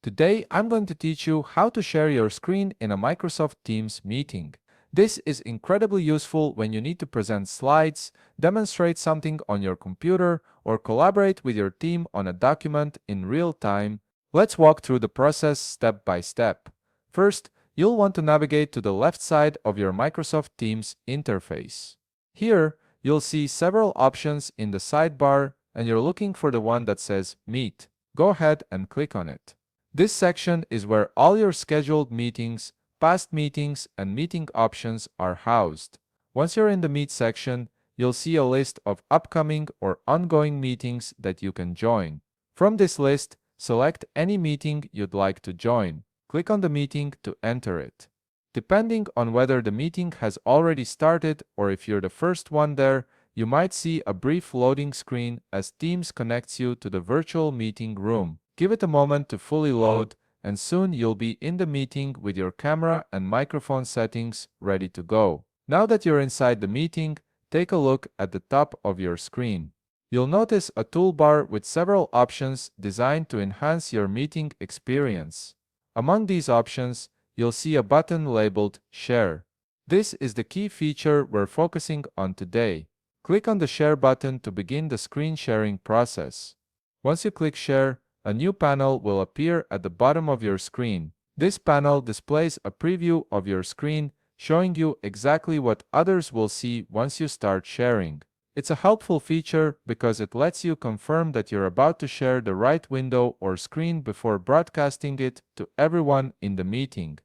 Today, I'm going to teach you how to share your screen in a Microsoft Teams meeting. This is incredibly useful when you need to present slides, demonstrate something on your computer, or collaborate with your team on a document in real time. Let's walk through the process step by step. First, you'll want to navigate to the left side of your Microsoft Teams interface. Here, you'll see several options in the sidebar, and you're looking for the one that says Meet. Go ahead and click on it. This section is where all your scheduled meetings, past meetings, and meeting options are housed. Once you're in the Meet section, you'll see a list of upcoming or ongoing meetings that you can join. From this list, select any meeting you'd like to join. Click on the meeting to enter it. Depending on whether the meeting has already started or if you're the first one there, you might see a brief loading screen as Teams connects you to the virtual meeting room. Give it a moment to fully load, and soon you'll be in the meeting with your camera and microphone settings ready to go. Now that you're inside the meeting, take a look at the top of your screen. You'll notice a toolbar with several options designed to enhance your meeting experience. Among these options, you'll see a button labeled Share. This is the key feature we're focusing on today. Click on the Share button to begin the screen sharing process. Once you click Share, a new panel will appear at the bottom of your screen. This panel displays a preview of your screen, showing you exactly what others will see once you start sharing. It's a helpful feature because it lets you confirm that you're about to share the right window or screen before broadcasting it to everyone in the meeting.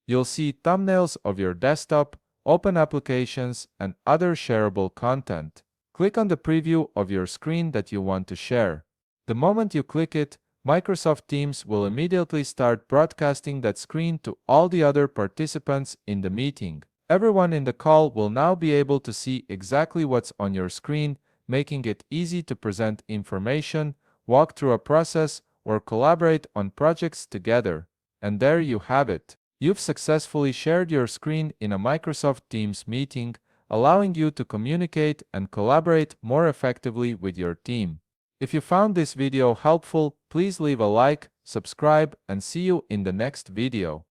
You'll see thumbnails of your desktop, open applications, and other shareable content. Click on the preview of your screen that you want to share. The moment you click it, Microsoft Teams will immediately start broadcasting that screen to all the other participants in the meeting. Everyone in the call will now be able to see exactly what's on your screen, making it easy to present information, walk through a process, or collaborate on projects together. And there you have it. You've successfully shared your screen in a Microsoft Teams meeting, allowing you to communicate and collaborate more effectively with your team. If you found this video helpful, please leave a like, subscribe, and see you in the next video.